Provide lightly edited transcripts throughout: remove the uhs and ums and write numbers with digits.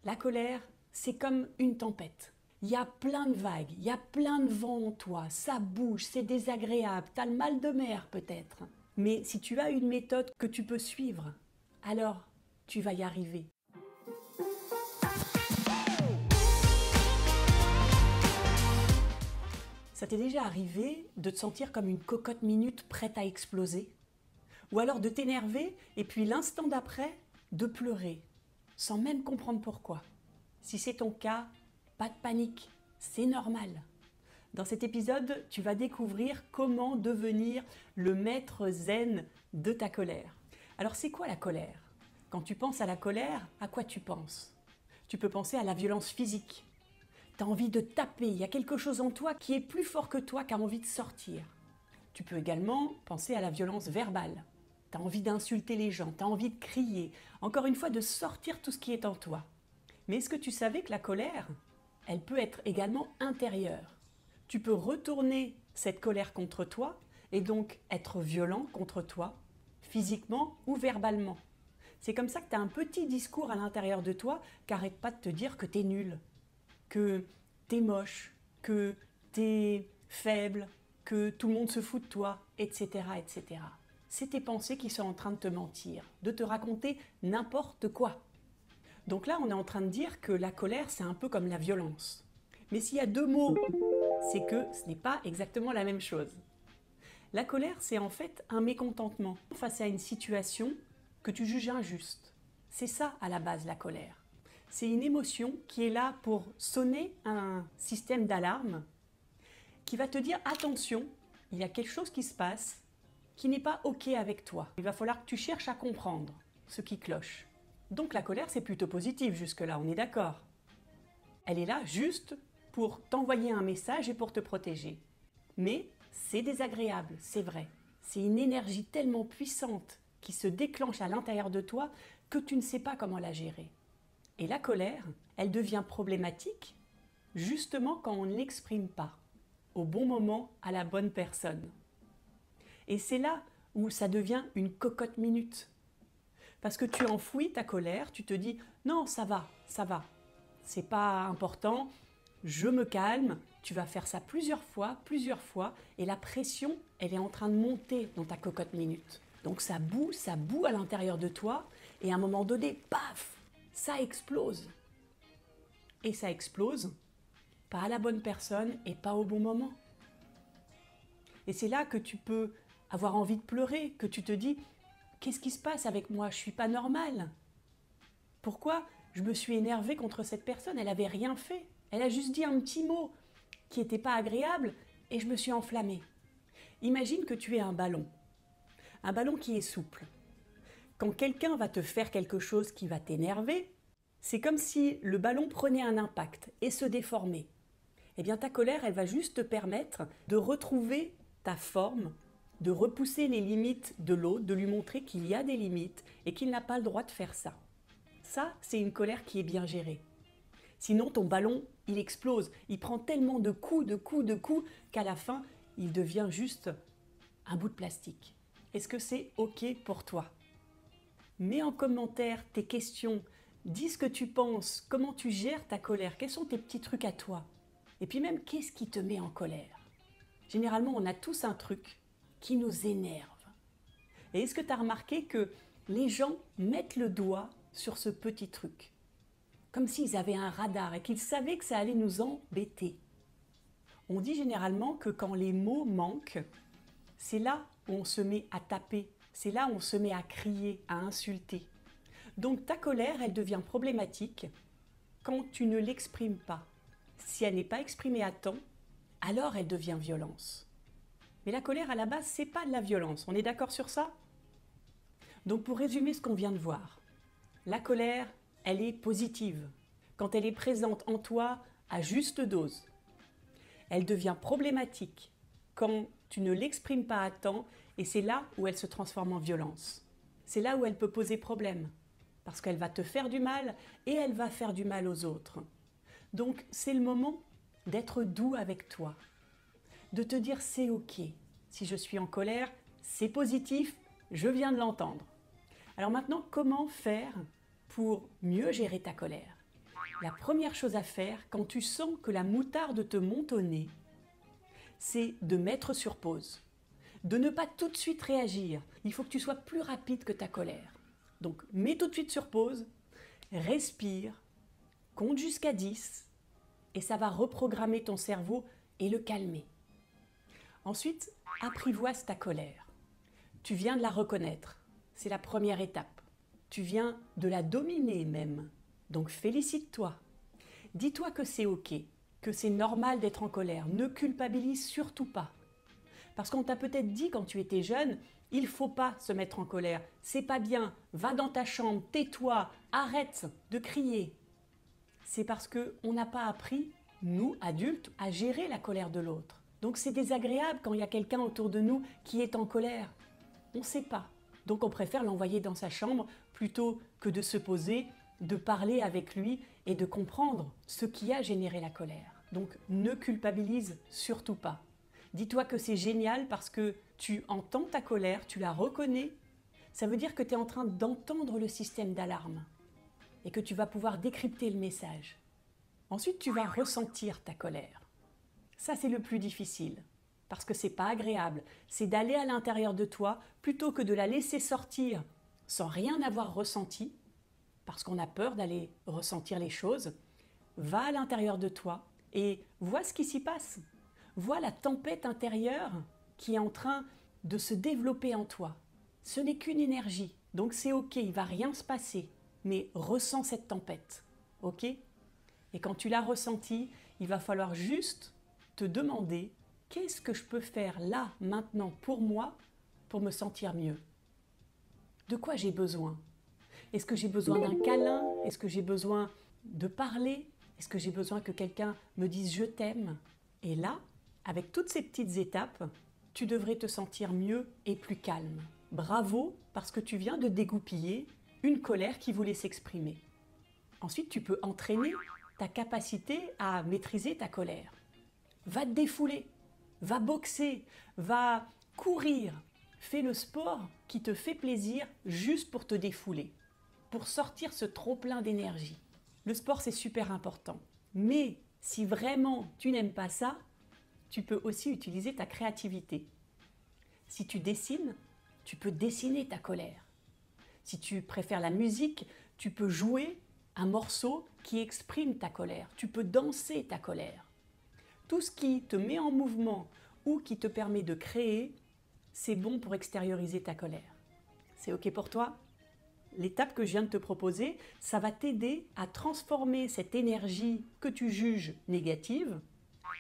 La colère, c'est comme une tempête. Il y a plein de vagues, il y a plein de vent en toi, ça bouge, c'est désagréable, tu as le mal de mer peut-être. Mais si tu as une méthode que tu peux suivre, alors tu vas y arriver. Ça t'est déjà arrivé de te sentir comme une cocotte minute prête à exploser? Ou alors de t'énerver et puis l'instant d'après, de pleurer, sans même comprendre pourquoi? Si c'est ton cas, pas de panique, c'est normal. Dans cet épisode, tu vas découvrir comment devenir le maître zen de ta colère. Alors c'est quoi la colère? Quand tu penses à la colère, à quoi tu penses? Tu peux penser à la violence physique. Tu as envie de taper, il y a quelque chose en toi qui est plus fort que toi, qui a envie de sortir. Tu peux également penser à la violence verbale. Tu as envie d'insulter les gens, tu as envie de crier, encore une fois de sortir tout ce qui est en toi. Mais est-ce que tu savais que la colère, elle peut être également intérieure? Tu peux retourner cette colère contre toi et donc être violent contre toi, physiquement ou verbalement. C'est comme ça que tu as un petit discours à l'intérieur de toi qui n'arrête pas de te dire que tu es nul, que tu es moche, que tu es faible, que tout le monde se fout de toi, etc., etc. C'est tes pensées qui sont en train de te mentir, de te raconter n'importe quoi. Donc là, on est en train de dire que la colère, c'est un peu comme la violence. Mais s'il y a deux mots, c'est que ce n'est pas exactement la même chose. La colère, c'est en fait un mécontentement face à une situation que tu juges injuste. C'est ça, à la base, la colère. C'est une émotion qui est là pour sonner un système d'alarme qui va te dire « Attention, il y a quelque chose qui se passe qui n'est pas OK avec toi. Il va falloir que tu cherches à comprendre ce qui cloche. » Donc la colère, c'est plutôt positif jusque-là, on est d'accord. Elle est là juste pour t'envoyer un message et pour te protéger. Mais c'est désagréable, c'est vrai. C'est une énergie tellement puissante qui se déclenche à l'intérieur de toi que tu ne sais pas comment la gérer. Et la colère, elle devient problématique justement quand on ne l'exprime pas, au bon moment, à la bonne personne. Et c'est là où ça devient une cocotte minute. Parce que tu enfouis ta colère, tu te dis « Non, ça va, c'est pas important, je me calme ». Tu vas faire ça plusieurs fois, et la pression, elle est en train de monter dans ta cocotte minute. Donc ça boue à l'intérieur de toi, et à un moment donné, paf, ça explose. Et ça explose, pas à la bonne personne et pas au bon moment. Et c'est là que tu peux avoir envie de pleurer, que tu te dis « Qu'est-ce qui se passe avec moi? Je ne suis pas normale. Pourquoi je me suis énervée contre cette personne? Elle n'avait rien fait. Elle a juste dit un petit mot qui n'était pas agréable et je me suis enflammée. » Imagine que tu es un ballon qui est souple. Quand quelqu'un va te faire quelque chose qui va t'énerver, c'est comme si le ballon prenait un impact et se déformait. Eh bien ta colère, elle va juste te permettre de retrouver ta forme, de repousser les limites de l'autre, de lui montrer qu'il y a des limites et qu'il n'a pas le droit de faire ça. Ça, c'est une colère qui est bien gérée. Sinon, ton ballon, il explose. Il prend tellement de coups, qu'à la fin, il devient juste un bout de plastique. Est-ce que c'est OK pour toi? Mets en commentaire tes questions. Dis ce que tu penses, comment tu gères ta colère, quels sont tes petits trucs à toi? Et puis même, qu'est-ce qui te met en colère? Généralement, on a tous un truc qui nous énerve. Et est-ce que tu as remarqué que les gens mettent le doigt sur ce petit truc? Comme s'ils avaient un radar et qu'ils savaient que ça allait nous embêter. On dit généralement que quand les mots manquent, c'est là où on se met à taper, c'est là où on se met à crier, à insulter. Donc ta colère, elle devient problématique quand tu ne l'exprimes pas. Si elle n'est pas exprimée à temps, alors elle devient violence. Mais la colère, à la base, c'est pas de la violence. On est d'accord sur ça? Donc pour résumer ce qu'on vient de voir, la colère, elle est positive quand elle est présente en toi à juste dose. Elle devient problématique quand tu ne l'exprimes pas à temps et c'est là où elle se transforme en violence. C'est là où elle peut poser problème parce qu'elle va te faire du mal et elle va faire du mal aux autres. Donc c'est le moment d'être doux avec toi, de te dire c'est OK. Si je suis en colère, c'est positif, je viens de l'entendre. Alors maintenant, comment faire pour mieux gérer ta colère? La première chose à faire quand tu sens que la moutarde te monte au nez, c'est de mettre sur pause, de ne pas tout de suite réagir. Il faut que tu sois plus rapide que ta colère. Donc mets tout de suite sur pause, respire, compte jusqu'à 10 et ça va reprogrammer ton cerveau et le calmer. Ensuite, apprivoise ta colère. Tu viens de la reconnaître, c'est la première étape. Tu viens de la dominer même, donc félicite-toi. Dis-toi que c'est ok, que c'est normal d'être en colère, ne culpabilise surtout pas. Parce qu'on t'a peut-être dit quand tu étais jeune, il ne faut pas se mettre en colère, c'est pas bien, va dans ta chambre, tais-toi, arrête de crier. C'est parce qu'on n'a pas appris, nous, adultes, à gérer la colère de l'autre. Donc c'est désagréable quand il y a quelqu'un autour de nous qui est en colère. On ne sait pas. Donc on préfère l'envoyer dans sa chambre plutôt que de se poser, de parler avec lui et de comprendre ce qui a généré la colère. Donc ne culpabilise surtout pas. Dis-toi que c'est génial parce que tu entends ta colère, tu la reconnais. Ça veut dire que tu es en train d'entendre le système d'alarme et que tu vas pouvoir décrypter le message. Ensuite, tu vas ressentir ta colère. Ça, c'est le plus difficile parce que c'est pas agréable. C'est d'aller à l'intérieur de toi plutôt que de la laisser sortir sans rien avoir ressenti parce qu'on a peur d'aller ressentir les choses. Va à l'intérieur de toi et vois ce qui s'y passe. Vois la tempête intérieure qui est en train de se développer en toi. Ce n'est qu'une énergie, donc c'est ok, il ne va rien se passer, mais ressens cette tempête, ok? Et quand tu l'as ressentie, il va falloir juste te demander qu'est-ce que je peux faire là, maintenant, pour moi, pour me sentir mieux? De quoi j'ai besoin? Est-ce que j'ai besoin d'un câlin? Est-ce que j'ai besoin de parler? Est-ce que j'ai besoin que quelqu'un me dise « je t'aime » ? Et là, avec toutes ces petites étapes, tu devrais te sentir mieux et plus calme. Bravo, parce que tu viens de dégoupiller une colère qui voulait s'exprimer. Ensuite, tu peux entraîner ta capacité à maîtriser ta colère. Va te défouler, va boxer, va courir. Fais le sport qui te fait plaisir juste pour te défouler, pour sortir ce trop-plein d'énergie. Le sport, c'est super important. Mais si vraiment tu n'aimes pas ça, tu peux aussi utiliser ta créativité. Si tu dessines, tu peux dessiner ta colère. Si tu préfères la musique, tu peux jouer un morceau qui exprime ta colère. Tu peux danser ta colère. Tout ce qui te met en mouvement ou qui te permet de créer, c'est bon pour extérioriser ta colère. C'est ok pour toi ? L'étape que je viens de te proposer, ça va t'aider à transformer cette énergie que tu juges négative,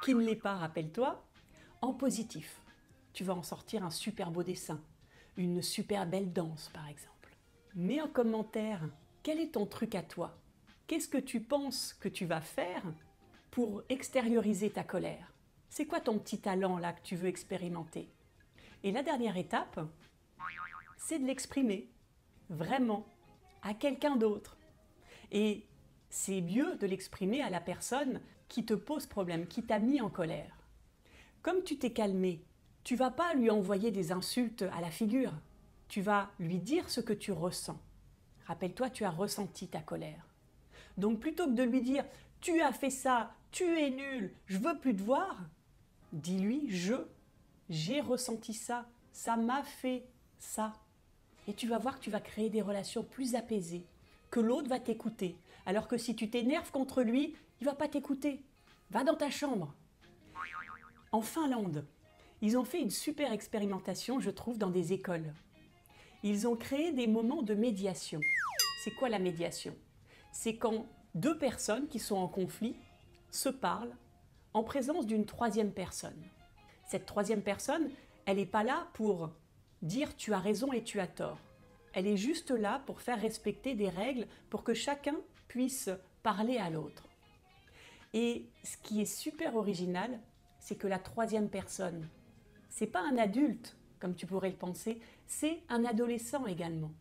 qui ne l'est pas, rappelle-toi, en positif. Tu vas en sortir un super beau dessin, une super belle danse par exemple. Mets en commentaire, quel est ton truc à toi? Qu'est-ce que tu penses que tu vas faire pour extérioriser ta colère? C'est quoi ton petit talent là que tu veux expérimenter? Et la dernière étape, c'est de l'exprimer, vraiment, à quelqu'un d'autre. Et c'est mieux de l'exprimer à la personne qui te pose problème, qui t'a mis en colère. Comme tu t'es calmé, tu vas pas lui envoyer des insultes à la figure. Tu vas lui dire ce que tu ressens. Rappelle-toi, tu as ressenti ta colère. Donc plutôt que de lui dire « tu as fait ça, tu es nul, je veux plus te voir », dis-lui « j'ai ressenti ça, ça m'a fait ça ». Et tu vas voir que tu vas créer des relations plus apaisées, que l'autre va t'écouter. Alors que si tu t'énerves contre lui, il ne va pas t'écouter. Va dans ta chambre. En Finlande, ils ont fait une super expérimentation, je trouve, dans des écoles. Ils ont créé des moments de médiation. C'est quoi la médiation? C'est quand deux personnes qui sont en conflit se parlent en présence d'une troisième personne. Cette troisième personne, elle n'est pas là pour dire tu as raison et tu as tort. Elle est juste là pour faire respecter des règles pour que chacun puisse parler à l'autre. Et ce qui est super original, c'est que la troisième personne, c'est pas un adulte, comme tu pourrais le penser, c'est un adolescent également.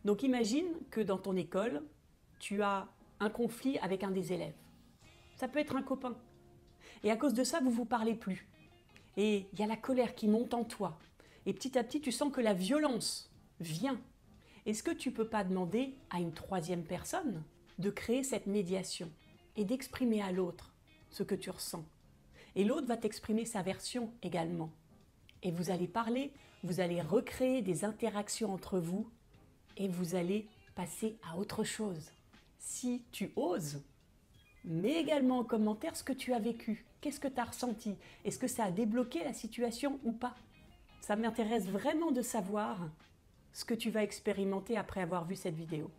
Donc imagine que dans ton école, tu as un conflit avec un des élèves. Ça peut être un copain. Et à cause de ça, vous ne vous parlez plus. Et il y a la colère qui monte en toi. Et petit à petit, tu sens que la violence vient. Est-ce que tu ne peux pas demander à une troisième personne de créer cette médiation et d'exprimer à l'autre ce que tu ressens. Et l'autre va t'exprimer sa version également. Et vous allez parler, vous allez recréer des interactions entre vous et vous allez passer à autre chose. Si tu oses, mets également en commentaire ce que tu as vécu. Qu'est-ce que tu as ressenti? Est-ce que ça a débloqué la situation ou pas? Ça m'intéresse vraiment de savoir ce que tu vas expérimenter après avoir vu cette vidéo.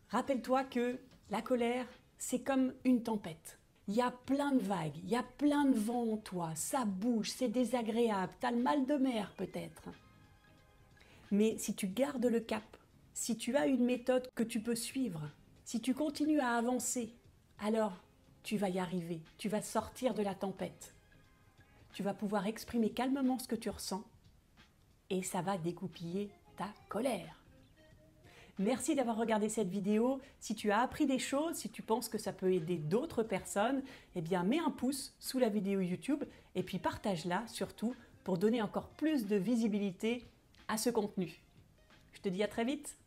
Rappelle-toi que la colère, c'est comme une tempête. Il y a plein de vagues, il y a plein de vent en toi, ça bouge, c'est désagréable, tu as le mal de mer peut-être. Mais si tu gardes le cap, si tu as une méthode que tu peux suivre, si tu continues à avancer, alors tu vas y arriver, tu vas sortir de la tempête. Tu vas pouvoir exprimer calmement ce que tu ressens et ça va dégoupiller ta colère. Merci d'avoir regardé cette vidéo. Si tu as appris des choses, si tu penses que ça peut aider d'autres personnes, eh bien mets un pouce sous la vidéo YouTube et puis partage-la surtout pour donner encore plus de visibilité à ce contenu. Je te dis à très vite.